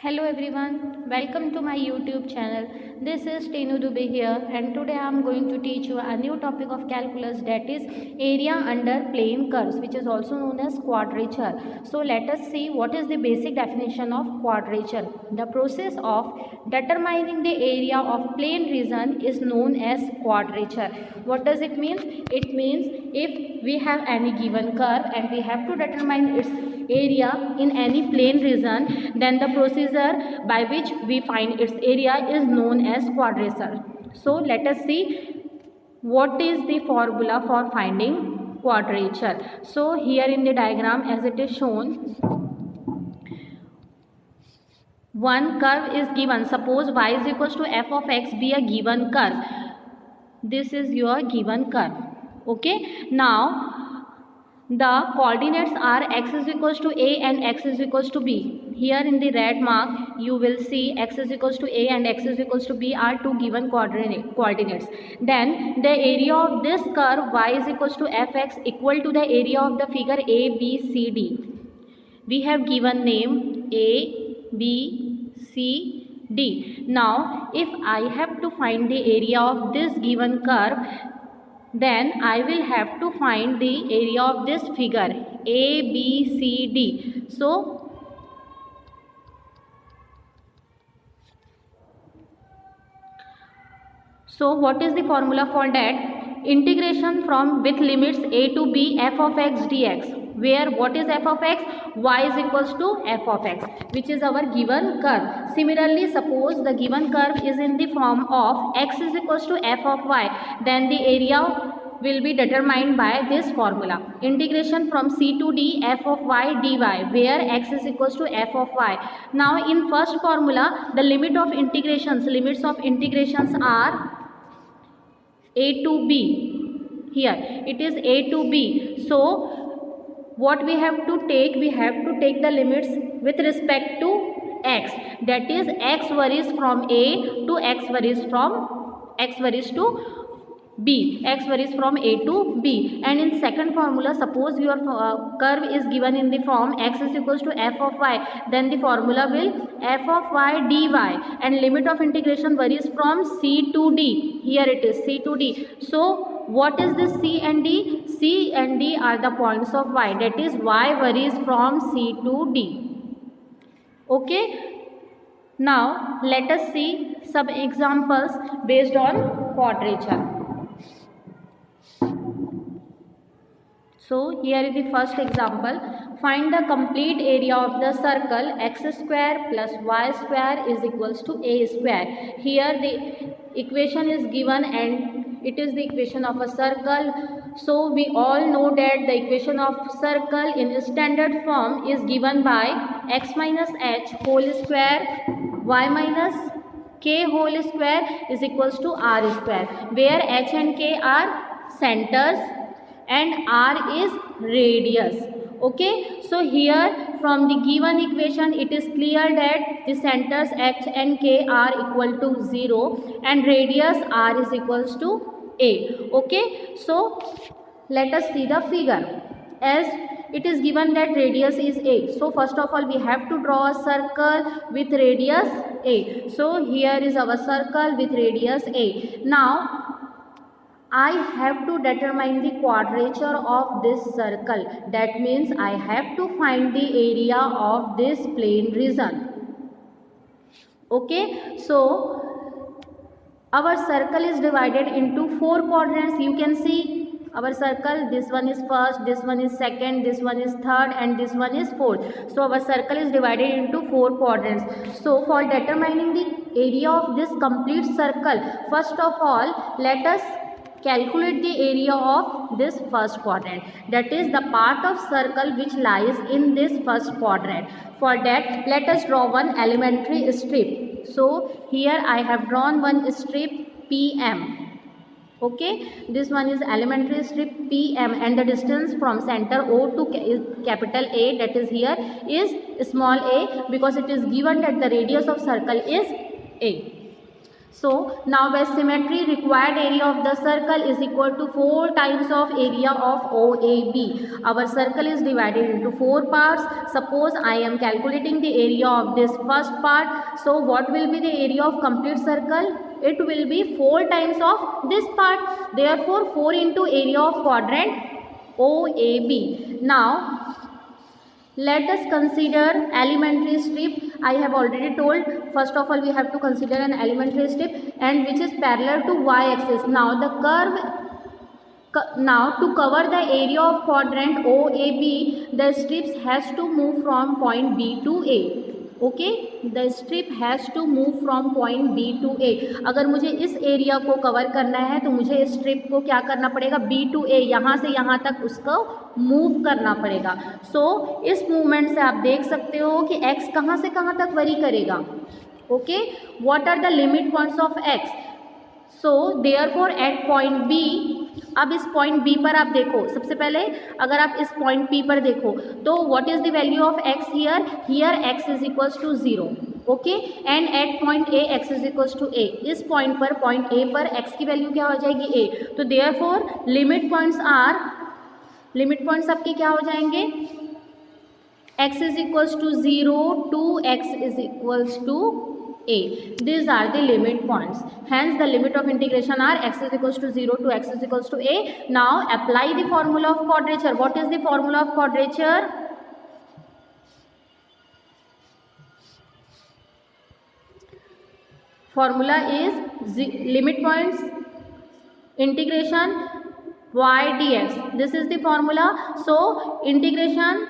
Hello everyone, welcome to my YouTube channel. This is Tenu Dubey here, and today I am going to teach you a new topic of calculus, that is area under plane curves, which is also known as quadrature. So let us see what is the basic definition of quadrature. The process of determining the area of plane region is known as quadrature. What does it mean? It means if we have any given curve and we have to determine its area in any plane region, then the procedure by which we find its area is known as quadrature. So let us see what is the formula for finding quadrature. So here in the diagram as it is shown, one curve is given. Suppose y is equals to f of x be a given curve. This is your given curve. Okay, now the coordinates are x is equals to a and x is equals to b. Here in the red mark you will see x is equals to a and x is equals to b are two given coordinates. Then the area of this curve y is equals to fx equal to the area of the figure a, b, c, d. We have given name a, b, c, d. Now if I have to find the area of this given curve, then I will have to find the area of this figure A, B, C, D. So what is the formula for that? Integration from with limits a to b f of x dx, where what is f of x? Y is equals to f of x, which is our given curve. Similarly, suppose the given curve is in the form of x is equals to f of y, then the area will be determined by this formula. Integration from c to d f of y dy, where x is equals to f of y. Now in first formula, the limits of integrations are a to b. Here it is a to b. So what we have to take? We have to take the limits with respect to x. That is, x varies from a to x varies to b. X varies from a to b. And in second formula, suppose your curve is given in the form x is equals to f of y, then the formula will f of y dy, and limit of integration varies from c to d. Here it is c to d. So what is this c and d? C and d are the points of y, that is y varies from c to d. Okay, now let us see some examples based on quadrature. So here is the first example. Find the complete area of the circle x square plus y square is equals to a square. Here the equation is given and it is the equation of a circle. So we all know that the equation of circle in standard form is given by x minus h whole square y minus k whole square is equals to r square, where h and k are centers and r is radius. Okay, so here from the given equation it is clear that the centers h and k are equal to 0 and radius r is equals to a. Okay, so let us see the figure. As it is given that radius is a, so first of all we have to draw a circle with radius a. So here is our circle with radius a. Now I have to determine the quadrature of this circle. That means I have to find the area of this plane region. Okay, so our circle is divided into 4 quadrants. You can see our circle, this one is first, this one is second, this one is third, and this one is fourth. So our circle is divided into 4 quadrants. So for determining the area of this complete circle, first of all let us calculate the area of this first quadrant, that is the part of circle which lies in this first quadrant. For that, let us draw one elementary strip. So here I have drawn one strip PM. Okay, this one is elementary strip PM, and the distance from center O to capital A, that is here, is small a, because it is given that the radius of circle is a. So now by symmetry, required area of the circle is equal to 4 times of area of OAB. Our circle is divided into 4 parts. Suppose I am calculating the area of this first part. So what will be the area of complete circle? It will be 4 times of this part. Therefore 4 into area of quadrant OAB. Now let us consider elementary strip. I have already told, first of all we have to consider an elementary strip and which is parallel to y-axis. Now the curve, now to cover the area of quadrant OAB, the strips has to move from point B to A. Okay, the strip has to move from point B to A. अगर मुझे इस area को cover करना है तो मुझे इस strip को क्या करना पड़ेगा, बी टू ए, यहाँ से यहाँ तक उसको मूव करना पड़ेगा. सो इस मूवमेंट से आप देख सकते हो कि एक्स कहाँ से कहाँ तक वरी करेगा. Okay, what are the limit points of x. So therefore at point B, अब इस पॉइंट बी पर आप देखो, सबसे पहले अगर आप इस पॉइंट पी पर देखो तो what is the value of x here, here x is equals to 0. Okay, and at point A x is equals to A. इस पॉइंट पर, पॉइंट ए पर एक्स की वैल्यू क्या हो जाएगी, ए. तो देयरफॉर लिमिट पॉइंट्स आपके क्या हो जाएंगे, x is equals to 0 to x is equals to a. These are the limit points. Hence the limit of integration are x is equals to 0 to x is equals to a. Now apply the formula of quadrature. What is the formula of quadrature? Formula is limit points integration y dx. This is the formula. So integration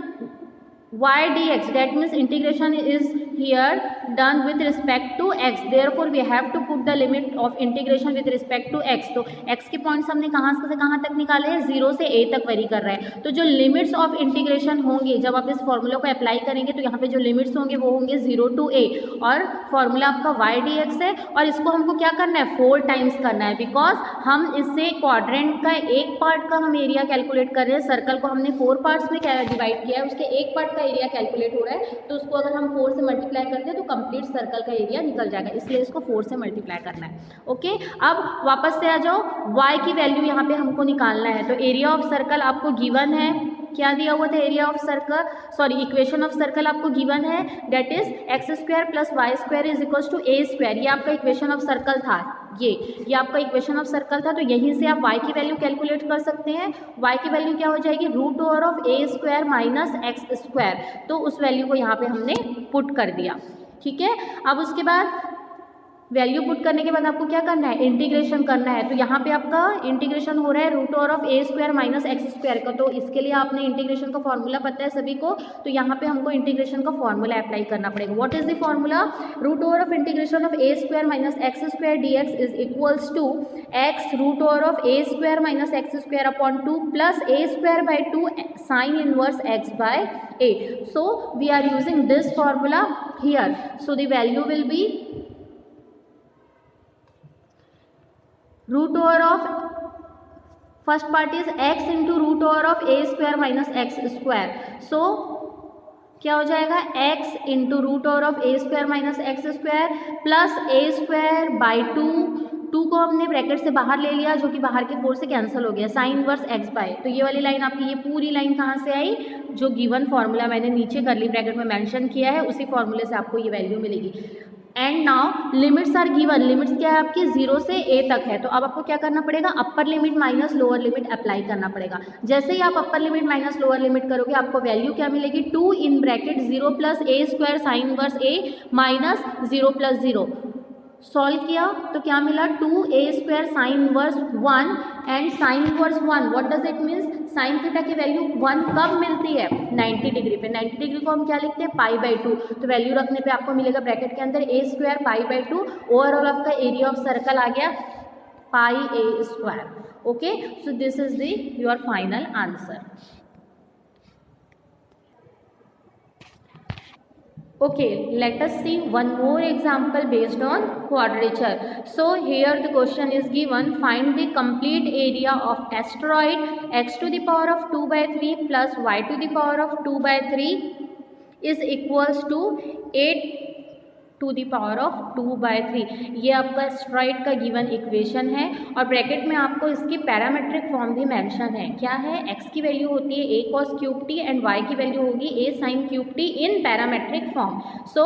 y dx, that means integration is here done with respect to x. Therefore we have to put the limit of integration with respect to x. तो x के points हमने कहाँ से कहाँ तक निकाले हैं, 0 से a तक वेरी कर रहे हैं. तो जो लिमिट्स ऑफ इंटीग्रेशन होंगे जब आप इस फॉर्मूला को अप्लाई करेंगे तो यहाँ पे जो लिमिट्स होंगे वो होंगे 0 to a, और फॉर्मूला आपका y dx है, और इसको हमको क्या करना है, 4 टाइम्स करना है. बिकॉज हम इससे क्वाड्रेंट का एक पार्ट का हम एरिया कैलकुलेट कर रहे हैं. सर्कल को हमने 4 पार्ट्स में डिवाइड किया है, उसके एक पार्ट का एरिया कैलकुलेट हो रहा है. तो उसको अगर हम 4 से मल्टीप्लाई करते हैं तो कंप्लीट सर्कल का एरिया निकल जाएगा, इसलिए इसको 4 से मल्टीप्लाई करना है. ओके, अब वापस से आ जाओ, y की वैल्यू यहाँ पे हमको निकालना है. तो एरिया ऑफ सर्कल आपको गिवन है, क्या दिया हुआ था, area of circle, sorry equation of circle आपको गिवन है, that is x square plus y square is equals to a square. ये आपका इक्वेशन ऑफ सर्कल था, ये आपका इक्वेशन ऑफ सर्कल था. तो यहीं से आप y की वैल्यू कैलकुलेट कर सकते हैं. y की वैल्यू क्या हो जाएगी, root over of a square minus x square. तो उस वैल्यू को यहाँ पे हमने पुट कर दिया. ठीक है, अब उसके बाद वैल्यू पुट करने के बाद आपको क्या करना है, इंटीग्रेशन करना है. तो यहाँ पे आपका इंटीग्रेशन हो रहा है root over of a square minus x square का. तो इसके लिए आपने इंटीग्रेशन का फॉर्मूला पता है सभी को, तो यहाँ पे हमको इंटीग्रेशन का फॉर्मूला अप्लाई करना पड़ेगा. What is the formula, root over of integration of a square minus x square d x is equals to x root over of a square minus x square upon 2 plus a square by 2 sine inverse x by a. So we are using this formula here. So the value will be root over of, first part is x into root over of a square minus x square. So क्या हो जाएगा, x into root over of a square minus x square plus a square by 2 को हमने bracket से बाहर ले लिया, जो कि बाहर के 4 से कैंसिल हो गया, साइन इनवर्स एक्स बाय. तो ये वाली लाइन आपकी, ये पूरी लाइन कहाँ से आई, जो गिवन फॉर्मूला मैंने नीचे करली ब्रैकेट में मेंशन किया है उसी फॉर्मूले से आपको ये वैल्यू मिलेगी. And now limits are given. Limits क्या है आपकी, 0 से a तक है. तो अब आपको क्या करना पड़ेगा, upper limit minus lower limit apply करना पड़ेगा. जैसे ही आप upper limit minus lower limit करोगे आपको वैल्यू क्या मिलेगी, 2 in bracket 0 plus a square sine inverse a minus 0 plus 0. Solve किया तो क्या मिला, 2 a square sine inverse 1 and sine inverse 1. What does it means, sine theta की वैल्यू 1 कब मिलती है, 90 डिग्री पे. 90 डिग्री को हम क्या लिखते हैं, पाई बाई 2. तो वैल्यू रखने पे आपको मिलेगा ब्रैकेट के अंदर a square pi by 2. Overall आपका एरिया ऑफ सर्कल आ गया pi a square. Okay, so this is the your final answer. Okay, let us see one more example based on quadrature. So here the question is given, find the complete area of asteroid x to the power of 2 by 3 plus y to the power of 2 by 3 is equals to 8 to the power of 2/3। ये आपका asteroid का given equation है और bracket में आपको इसकी parametric form भी mention है। क्या है? x की वैल्यू होती है a cos cube t and y की वैल्यू होगी a sin cube t in parametric form. So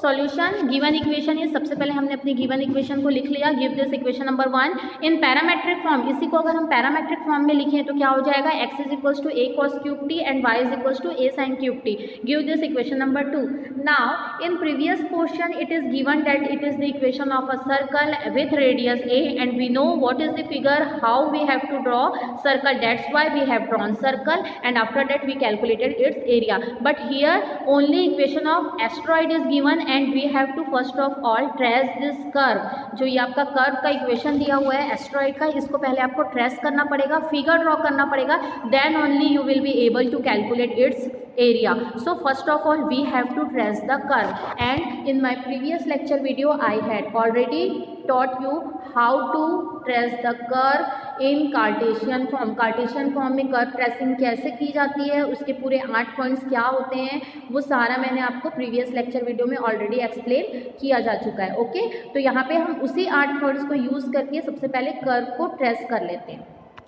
solution given equation है। सबसे पहले हमने अपनी गिवन इक्वेशन को लिख लिया। Give this equation number 1 in parametric form. इसी को अगर हम पैरामेट्रिक फॉर्म में लिखें तो क्या हो जाएगा? x is equals to a cos cube t and y is equals to a sin cube t। Give this equation number 2। Now in previous question it is given that it is the equation of a circle with radius a and we know what is the figure, how we have to draw circle, that's why we have drawn circle and after that we calculated its area. But here only equation of asteroid is given and we have to first of all trace this curve। जो ये आपका curve का equation दिया हुआ है asteroid का, इसको पहले आपको ट्रेस करना पड़ेगा, फिगर ड्रॉ करना पड़ेगा, then only you will be able to calculate its area. So first of all we have to trace the curve and in my previous lecture video I had already taught you how to trace the curve in Cartesian form। Cartesian form में curve tracing कैसे की जाती है, उसके पूरे 8 points क्या होते हैं, वो सारा मैंने आपको प्रीवियस लेक्चर वीडियो में ऑलरेडी एक्सप्लेन किया जा चुका है। ओके, तो यहाँ पे हम उसी 8 पॉइंट्स को यूज़ करके सबसे पहले कर्व को ट्रेस कर लेते हैं।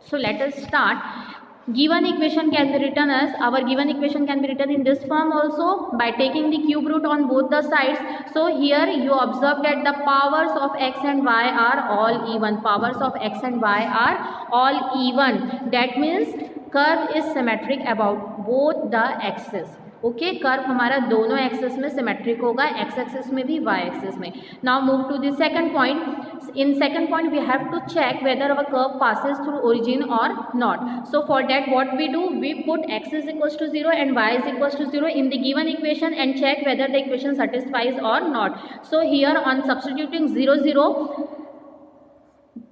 So let us start. Given equation can be written as, our given equation can be written in this form also by taking the cube root on both the sides. So here you observe that the powers of x and y are all even. Powers of x and y are all even. That means curve is symmetric about both the axes. Okay, curve हमारा दोनों access में symmetric होगा, x axis में भी y axis में। Now move to the second point. In second point we have to check whether our curve passes through origin और not. So for that what we do, we put x is equals to 0 and y is equals to 0 in the given equation and check whether the equation satisfies और not. So here on substituting 0 0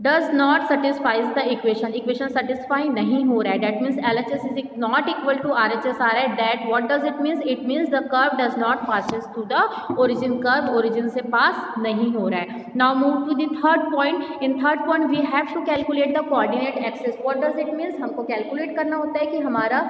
does not satisfies the equation satisfy नहीं हो रहा है, that means LHS is not equal to RHS आ रहा है। that what does it means? it means the curve does not passes to the origin, curve origin से पास नहीं हो रहा है। now move to the third point। in third point we have to calculate the coordinate axis। what does it means? हमको calculate करना होता है कि हमारा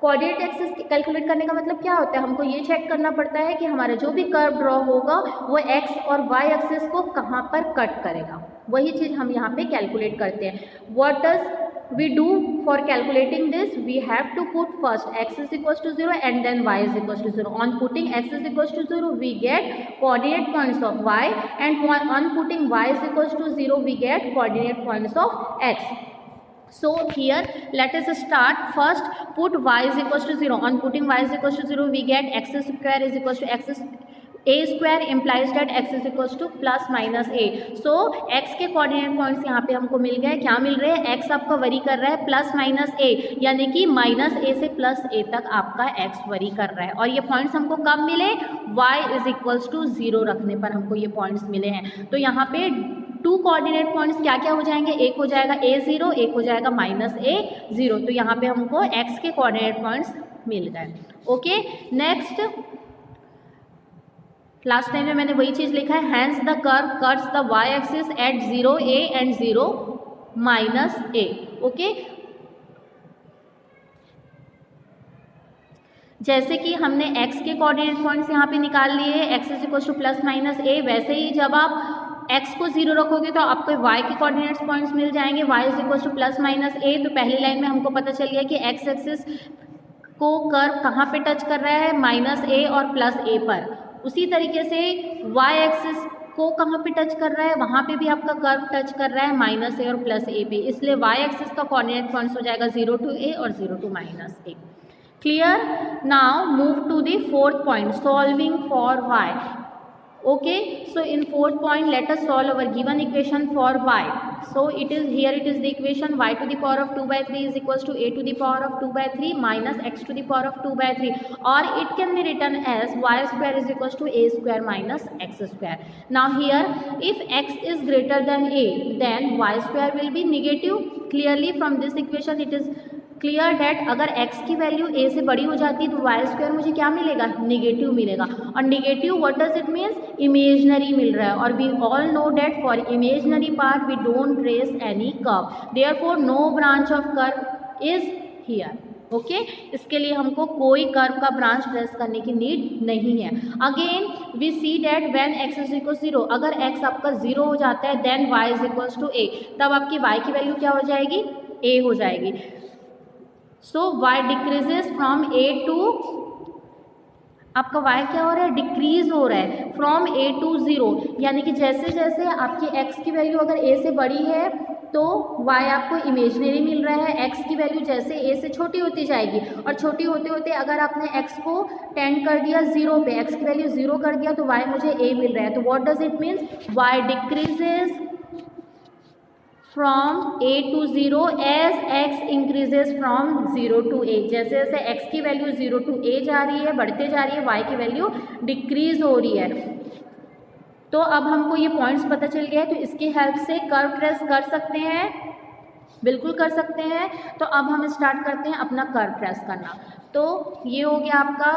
कोऑर्डिनेट एक्सिस कैलकुलेट करने का मतलब क्या होता है, हमको ये चेक करना पड़ता है कि हमारा जो भी कर्व ड्रॉ होगा वो एक्स और वाई एक्सिस को कहाँ पर कट करेगा, वही चीज़ हम यहाँ पे कैलकुलेट करते हैं। What does we do for calculating this? We have to put first x is equals to 0 and then y is equals to 0। On putting x is equals to 0 we get coordinate points of y and on putting y is equals to 0 we get coordinate points of x। So here let us start. First put y is equals to 0. On putting y is equals to 0 we get x square is equals to a square implies that x is equals to plus minus a. So x के coordinate points यहाँ पे हमको मिल गए। क्या मिल रहे हैं? x आपका worry कर रहा है प्लस माइनस a, यानी कि माइनस a से प्लस a तक आपका x वरी कर रहा है। और ये पॉइंट्स हमको कब मिले? y इज इक्वल्स टू 0 रखने पर हमको ये पॉइंट्स मिले हैं। तो यहाँ पे 2 कोऑर्डिनेट पॉइंट्स क्या क्या हो जाएंगे? एक हो जाएगा a0, एक हो जाएगा माइनस a0। तो यहाँ पे हमको x के कोऑर्डिनेट पॉइंट्स मिल गए। ओके, नेक्स्ट लास्ट टाइम में मैंने वही चीज़ लिखा है। Hence the curve cuts the y axis at 0 a and 0 minus a। Okay, जैसे कि हमने x के कोऑर्डिनेट पॉइंट्स यहाँ पे निकाल लिए, x is equal two plus minus a, वैसे ही जब आप x को 0 रखोगे तो आपको y के कोऑर्डिनेट्स पॉइंट्स मिल जाएंगे। y is equal two plus minus a। तो पहली लाइन में हमको पता चल गया कि x एक्सिस को कर्व कहाँ पे टच कर रहा है? माइनस a और प्लस a पर। उसी तरीके से y एक्सिस को कहाँ पे टच कर रहा है? वहाँ पे भी आपका कर्व टच कर रहा है माइनस a और प्लस a पे, इसलिए y एक्सिस का कोऑर्डिनेट पॉइंट्स हो जाएगा 0 to a और 0 to माइनस a। Clear? Now move to the fourth point, solving for y। okay, so in fourth point let us solve our given equation for y. So it is here, it is the equation y to the power of 2/3 is equals to a to the power of 2/3 minus x to the power of 2/3, or it can be written as y square is equals to a square minus x square. Now here if x is greater than a then y square will be negative. Clearly from this equation it is clear that अगर x की value a से बड़ी हो जाती है तो Y square मुझे क्या मिलेगा? निगेटिव मिलेगा। और negative what does it means? Imaginary मिल रहा है। और we all know that for imaginary part we don't trace any curve, therefore no branch of curve is here. Okay इसके लिए हमको कोई कर्व का ब्रांच ट्रेस करने की नीड नहीं है। Again we see that when x is equal 0, अगर x आपका 0 हो जाता है then y is equals to a, तब आपकी y की वैल्यू क्या हो जाएगी, a हो जाएगी। So y decreases from a to, आपका y क्या हो रहा है, डिक्रीज हो रहा है फ्रॉम a टू 0, यानी कि जैसे जैसे आपकी x की वैल्यू अगर a से बड़ी है तो y आपको इमेजनरी मिल रहा है, x की वैल्यू जैसे a से छोटी होती जाएगी और छोटी होते होते अगर आपने x को टेंड कर दिया 0 पे, x की वैल्यू 0 कर दिया तो y मुझे a मिल रहा है। तो what does it means, y decreases from a to 0 as x increases from 0 to a, जैसे जैसे x की वैल्यू 0 टू a जा रही है, बढ़ते जा रही है, y की वैल्यू डिक्रीज हो रही है। तो अब हमको ये पॉइंट्स पता चल गया है, तो इसकी हेल्प से कर्व ट्रेस कर सकते हैं, बिल्कुल कर सकते हैं। तो अब हम स्टार्ट करते हैं अपना कर्व ट्रेस करना। तो ये हो गया आपका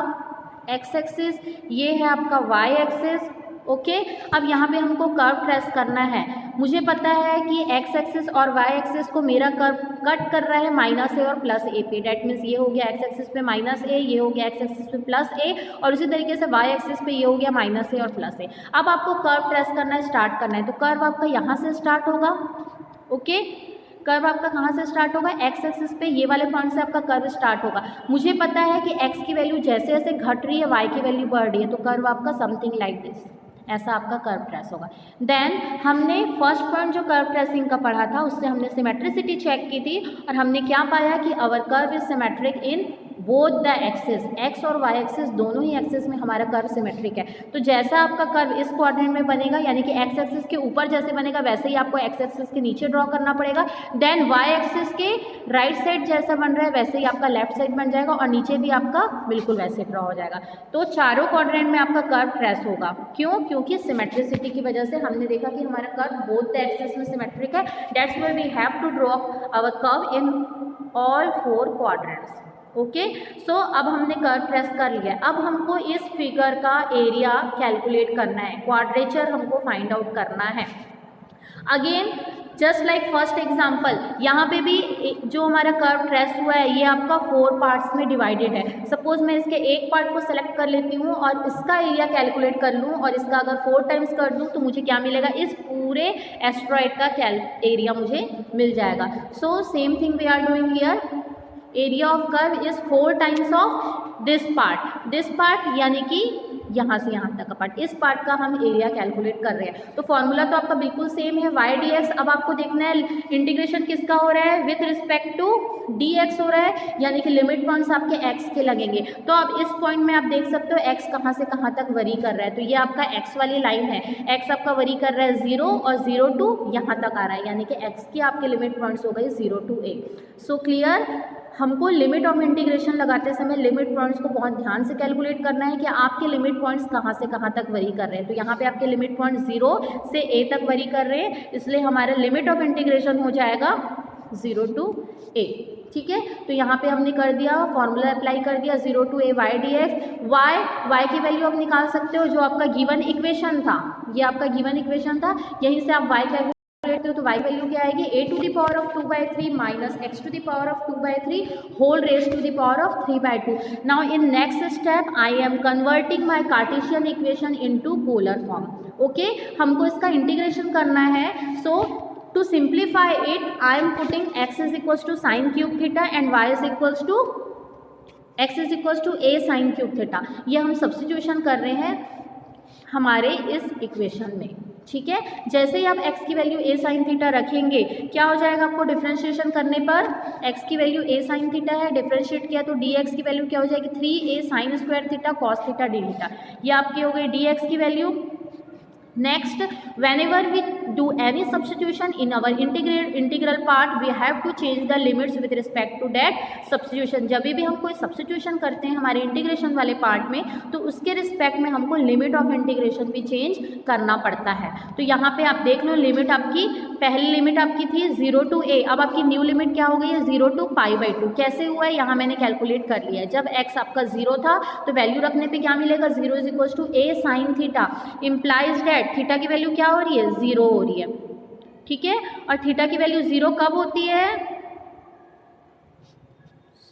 एक्स एक्सिस, ये है आपका वाई एक्सिस, ओके। अब यहाँ पे हमको कर्व ट्रेस करना है। मुझे पता है कि एक्स एक्सिस और वाई एक्सिस को मेरा कर्व कट कर रहा है माइनस ए और प्लस ए पे, डेट मीन्स ये हो गया एक्स एक्सिस पे माइनस ए, ये हो गया एक्स एक्सिस पे प्लस ए, और उसी तरीके से वाई एक्सिस पे ये हो गया माइनस ए और प्लस ए। अब आपको कर्व ट्रेस करना है, स्टार्ट करना है, तो कर्व आपका यहाँ से स्टार्ट होगा, ओके। कर्व आपका कहाँ से स्टार्ट होगा, एक्स एक्सिस पे ये वाले पॉइंट से आपका कर्व स्टार्ट होगा। मुझे पता है कि एक्स की वैल्यू जैसे जैसे घट रही है वाई की वैल्यू बढ़ रही है, तो कर्व आपका समथिंग लाइक दिस, ऐसा आपका कर्व ट्रेस होगा। देन हमने फर्स्ट पॉइंट जो कर्व ट्रेसिंग का पढ़ा था उससे हमने सिमेट्रिसिटी चेक की थी और हमने क्या पाया कि our curve is symmetric in both the axis, x और वाई एक्सिस दोनों ही एक्सिस में हमारा कर्व सिमेट्रिक है। तो जैसा आपका कर्व इस क्वाड्रेंट में बनेगा, यानी कि एक्स एक्सिस के ऊपर जैसे बनेगा वैसे ही आपको एक्स एक्सिस के नीचे ड्रॉ करना पड़ेगा। देन वाई एक्सिस के राइट साइड जैसा बन रहा है वैसे ही आपका लेफ्ट साइड बन जाएगा और नीचे भी आपका बिल्कुल वैसे ड्रॉ हो जाएगा। तो चारों क्वाड्रेंट में आपका कर्व ट्रेस होगा। क्यों? क्योंकि सिमेट्रिसिटी की वजह से हमने देखा कि हमारा कर्व बोथ द एक्सिस में सिमेट्रिक है। That's why we have to draw our curve in all 4 quadrants, okay. So अब हमने कर्व ट्रेस कर लिया। अब हमको इस फिगर का एरिया कैलकुलेट करना है, क्वाड्रेचर हमको फाइंड आउट करना है। Again just like first example, यहाँ पे भी जो हमारा कर्व ट्रेस हुआ है ये आपका 4 पार्ट्स में डिवाइडेड है। सपोज मैं इसके एक पार्ट को सेलेक्ट कर लेती हूँ और इसका एरिया कैलकुलेट कर लूँ और इसका अगर 4 टाइम्स कर दूँ तो मुझे क्या मिलेगा, इस पूरे एस्ट्रॉइड का एरिया मुझे मिल जाएगा। So same thing we are doing here, area of curve is 4 times of this part यानी कि यहाँ से यहाँ तक का पार्ट, इस पार्ट का हम एरिया कैलकुलेट कर रहे हैं। तो फॉर्मूला तो आपका बिल्कुल सेम है, वाई डी एक्स। अब आपको देखना है इंटीग्रेशन किसका हो रहा है, with respect to d x हो रहा है, यानी कि लिमिट पॉइंट्स आपके एक्स के लगेंगे। तो अब इस पॉइंट में आप देख सकते हो एक्स कहाँ से कहाँ तक वरी कर रहा है। तो ये आपका एक्स वाली लाइन है, एक्स आपका वरी कर रहा है 0 और 0 टू यहाँ तक आ रहा है, यानी कि एक्स की आपके लिमिट पॉइंट्स हो गए 0 टू a। सो क्लियर, हमको लिमिट ऑफ इंटीग्रेशन लगाते समय लिमिट पॉइंट्स को बहुत ध्यान से कैलकुलेट करना है कि आपके लिमिट पॉइंट्स कहाँ से कहाँ तक वरी कर रहे हैं। तो यहाँ पे आपके लिमिट पॉइंट 0 से a तक वरी कर रहे हैं, इसलिए हमारा लिमिट ऑफ इंटीग्रेशन हो जाएगा 0 टू a, ठीक है। तो यहाँ पे हमने कर दिया, फॉर्मूला अप्लाई कर दिया 0 to a y d x. Y की वैल्यू आप निकाल सकते हो जो आपका गिवन इक्वेशन था, ये आपका गिवन इक्वेशन था, यहीं से आप वाई का तो y वैल्यू क्या आएगी, a to the power of 2/3 minus x to the power of 2/3 whole raise to the power of 3/2। Now in next step I am converting my Cartesian equation into polar form, okay. हमको इसका integration करना है। So to simplify it I am putting x is equals to sine cube theta and y is equals to a sine cube theta. ये हम substitution कर रहे हैं हमारे इस इक्वेशन में, ठीक है। जैसे ही आप x की वैल्यू a साइन थीटा रखेंगे क्या हो जाएगा, आपको डिफरेंशिएशन करने पर x की वैल्यू a साइन थीटा है, डिफरेंशिएट किया तो dx की वैल्यू क्या हो जाएगी 3a sign square theta cos theta D theta, ये आपकी हो गई dx की value. Next, whenever we do any substitution in our integral part we have to change the limits with respect to that substitution। जब भी हम कोई substitution करते हैं हमारे इंटीग्रेशन वाले पार्ट में तो उसके रिस्पेक्ट में हमको लिमिट ऑफ इंटीग्रेशन भी चेंज करना पड़ता है। तो यहाँ पे आप देख लो, लिमिट आपकी पहली लिमिट आपकी थी 0 टू a, अब आपकी न्यू लिमिट क्या हो गई है 0 टू π/2। कैसे हुआ है यहाँ मैंने कैलकुलेट कर लिया है, जब x आपका 0 था तो वैल्यू रखने पे क्या मिलेगा 0 is equal to a sine theta, implies that theta की वैल्यू क्या हो रही है 0 हो रही है, ठीक है। और थीटा की वैल्यू 0 कब होती है,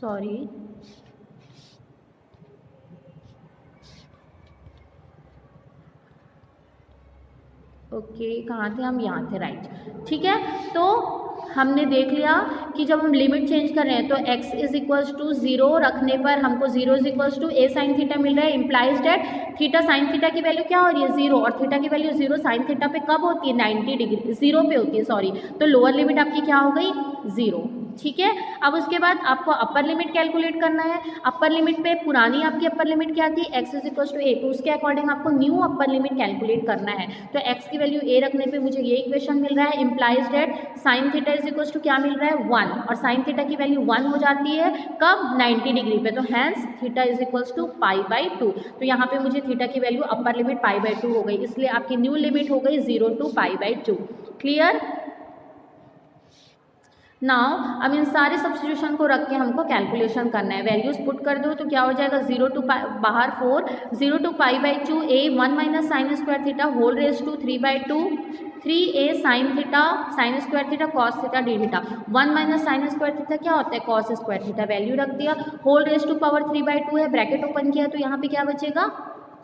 सॉरी, ओके कहाँ थे हम, यहाँ थे, राइट। ठीक है, तो हमने देख लिया कि जब हम लिमिट चेंज कर रहे हैं तो x इज इक्वल्स टू 0 रखने पर हमको 0 is equals to a sine theta मिल रहा है। Implies that theta sine theta की वैल्यू क्या हो रही है 0, और थीटा की वैल्यू 0 साइन थीटा पे कब होती है 90 डिग्री, 0 पे होती है सॉरी। तो लोअर लिमिट आपकी क्या हो गई 0। ठीक है, अब उसके बाद आपको अपर लिमिट कैलकुलेट करना है। अपर लिमिट पे पुरानी आपकी अपर लिमिट क्या थी x is equals to a, तो उसके अकॉर्डिंग आपको न्यू अपर लिमिट कैलकुलेट करना है। तो x की वैल्यू a रखने पे मुझे ये इक्वेशन मिल रहा है। Implies that sine theta is equals to क्या मिल रहा है 1, और साइन थीटा की वैल्यू 1 हो जाती है कब 90 डिग्री पे, तो hence theta is equals to π/2। तो यहाँ पे मुझे थीटा की वैल्यू अपर लिमिट π/2 हो गई, इसलिए आपकी न्यू लिमिट हो गई 0 to π/2। क्लियर। नाउ अब इन सारे सब्स्टिट्यूशन को रख के हमको कैलकुलेशन करना है। वैल्यूज पुट कर दो तो क्या हो जाएगा 0 to बाहर 4, 0 to π/2 a 1 minus sine square theta whole raise to 3/2, 3a sine theta sine square theta cos theta D theta, 1 minus sine square theta क्या होता है कॉस स्क्वायर थीटा, वैल्यू रख दिया, होल रेज टू पावर 3/2 है, bracket open किया तो यहाँ पे क्या बचेगा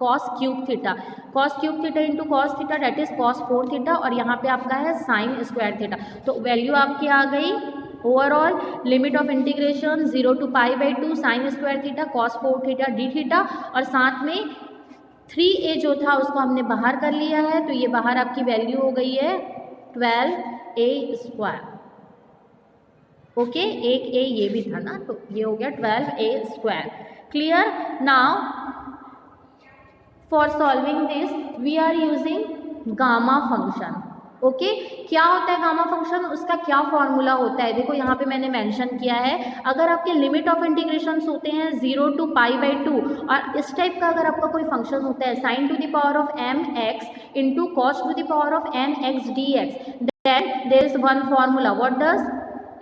cos cube theta, cos cube theta into cos theta that is cos 4 theta, और यहाँ पे आपका है साइन स्क्वायर थीटा। तो वैल्यू आपकी आ गई overall limit of integration 0 to π/2 sine square theta cos 4 theta D theta, और साथ में 3a जो था उसको हमने बाहर कर लिया है, तो ये बाहर आपकी वैल्यू हो गई है 12a²। ओके, एक a ये भी था ना, तो ये हो गया 12a²। Clear. Now for solving this we are using gamma function. Okay, क्या होता है गामा फंक्शन, उसका क्या फॉर्मूला होता है, देखो यहाँ पे मैंने मेंशन किया है। अगर आपके लिमिट ऑफ इंटीग्रेशन होते हैं 0 to π/2, और इस टाइप का अगर आपका कोई फंक्शन होता है sine to the power of mx into cos to the power of nx dx, then there is one formula, what does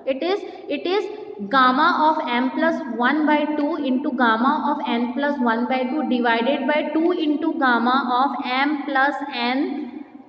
it is gamma of m plus 1/2 into gamma of n plus 1/2 divided by 2 into gamma of m plus n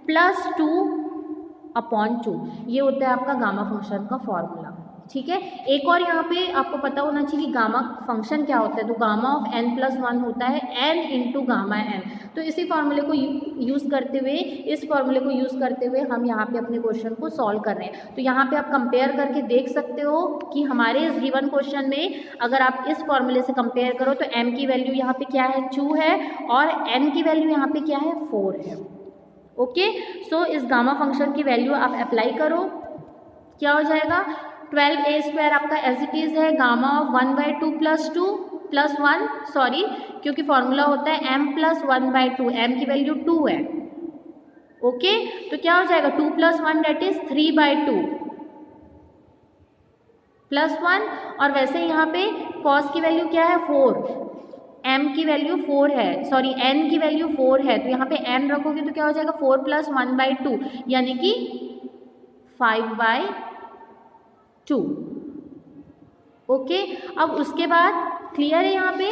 plus 2/2। ये होता है आपका gamma function का formula. ठीक है, एक और यहाँ पे आपको पता होना चाहिए कि गामा फंक्शन क्या होता है, तो गामा ऑफ n+1 होता है n इंटू गामा n। तो इसी फॉर्मूले को यूज़ करते हुए, इस फॉर्मूले को यूज़ करते हुए हम यहाँ पे अपने क्वेश्चन को सॉल्व कर रहे हैं। तो यहाँ पे आप कंपेयर करके देख सकते हो कि हमारे इस गिवन क्वेश्चन में अगर आप इस फॉर्मूले से कंपेयर करो तो m की वैल्यू यहाँ पे क्या है 2 है, और n की वैल्यू यहाँ पे क्या है 4 है। ओके, सो इस गामा फंक्शन की वैल्यू आप अप्लाई करो, क्या हो जाएगा 12a² आपका एज इट इज़ है gamma of 1/2 plus 2 plus 1, sorry क्योंकि फॉर्मूला होता है m प्लस 1/2, m की वैल्यू 2 है। ओके, तो क्या हो जाएगा 2 प्लस 1 डेट इज 3/2 प्लस 1, और वैसे यहाँ पे कॉस की वैल्यू क्या है 4, m की वैल्यू 4 है, सॉरी n की वैल्यू 4 है, तो यहाँ पे n रखोगे तो क्या हो जाएगा 4 प्लस 1/2 यानी कि 5/2। ओके, अब उसके बाद क्लियर है यहाँ पे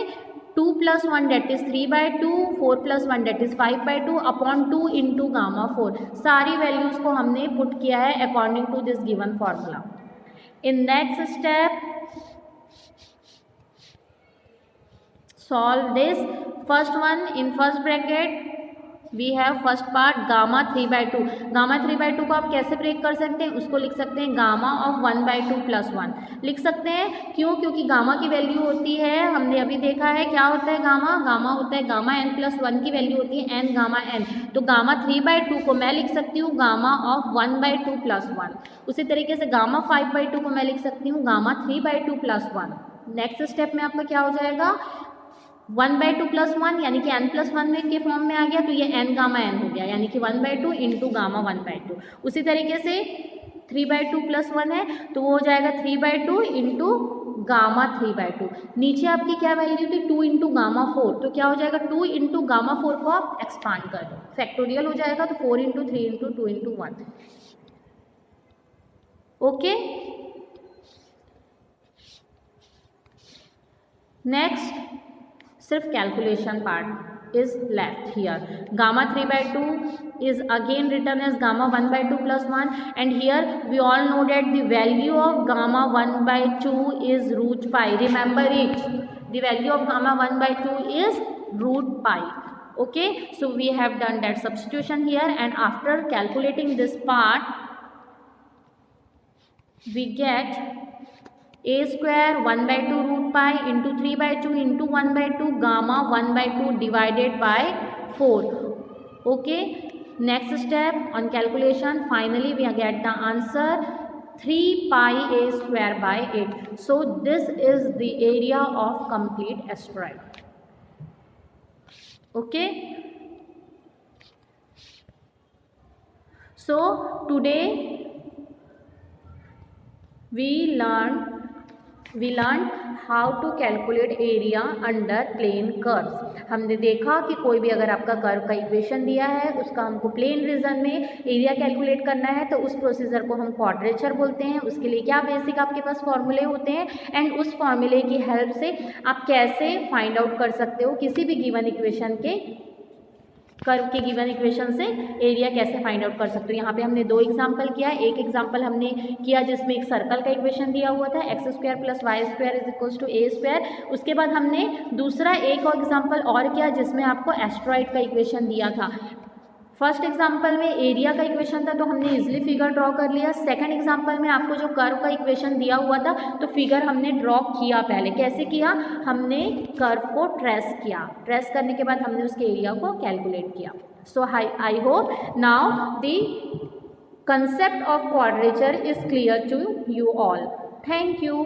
2 plus 1 that is 3/2, 4 plus 1 that is 5/2 upon 2 into gamma 4। सारी वैल्यूज को हमने पुट किया है according to this given formula. In next step solve this first one in first bracket we have first part gamma 3/2। Gamma 3/2 को आप कैसे break कर सकते हैं, उसको लिख सकते हैं गामा ऑफ 1/2 प्लस 1 लिख सकते हैं। क्यों, क्योंकि गामा की वैल्यू होती है, हमने अभी देखा है क्या होता है गामा होता है गामा n प्लस 1 की वैल्यू होती है n गामा n। तो गामा 3/2 को मैं लिख सकती हूँ गामा ऑफ 1/2 प्लस 1। उसी तरीके से गामा 5/2 को मैं लिख सकती हूँ गामा 3/2 प्लस 1। नेक्स्ट स्टेप में आपका क्या हो जाएगा 1/2 प्लस 1 यानी कि n प्लस 1 के फॉर्म में आ गया, तो ये n गामा n हो गया यानी कि 1/2 इंटू गामा 1/2। उसी तरीके से 3/2 प्लस 1 है तो वो हो जाएगा 3/2 इंटू गामा 3/2। नीचे आपकी क्या वैल्यू थी 2 इंटू गामा 4, तो क्या हो जाएगा 2 इंटू गामा 4 को आप एक्सपांड कर दो, फैक्टोरियल हो जाएगा, तो 4 into 3 into 2 into 1। Okay, next सिर्फ calculation part. is left here. Gamma 3/2 is again written as gamma 1/2 plus 1, and here we all know that the value of gamma 1/2 is root pi. Remember it, the value of gamma 1/2 is root pi. Okay, so we have done that substitution here, and after calculating this part we get a square 1/2 root pi into 3/2 into 1/2 gamma 1/2 divided by 4. Okay, next step on calculation, finally we get the answer 3 pi a square by 8. So this is the area of complete asteroid. Okay, so today we learned how to calculate area under plane curves. हमने देखा कि कोई भी अगर आपका curve का equation दिया है, उसका हमको प्लेन रीजन में एरिया कैलकुलेट करना है, तो उस प्रोसीजर को हम क्वाड्रेचर बोलते हैं. उसके लिए क्या बेसिक आपके पास फॉर्मूले होते हैं, एंड उस फॉर्मूले की हेल्प से आप कैसे फाइंड आउट कर सकते हो किसी भी गिवन इक्वेशन के, कर्व के गिवन इक्वेशन से एरिया कैसे फाइंड आउट कर सकते हो. यहाँ पे हमने 2 एग्जाम्पल किया. एक एग्जाम्पल हमने किया जिसमें एक सर्कल का इक्वेशन दिया हुआ था x² + y² = a². उसके बाद हमने दूसरा एक और एग्जाम्पल और किया जिसमें आपको एस्ट्रॉइड का इक्वेशन दिया था. फर्स्ट एग्जाम्पल में एरिया का इक्वेशन था तो हमने इजीली फिगर ड्रॉ कर लिया. सेकंड एग्जाम्पल में आपको जो कर्व का इक्वेशन दिया हुआ था तो फिगर हमने ड्रॉ किया. पहले कैसे किया, हमने कर्व को ट्रेस किया. ट्रेस करने के बाद हमने उसके एरिया को कैलकुलेट किया. So I hope now the concept of quadrature is clear to you all. Thank you.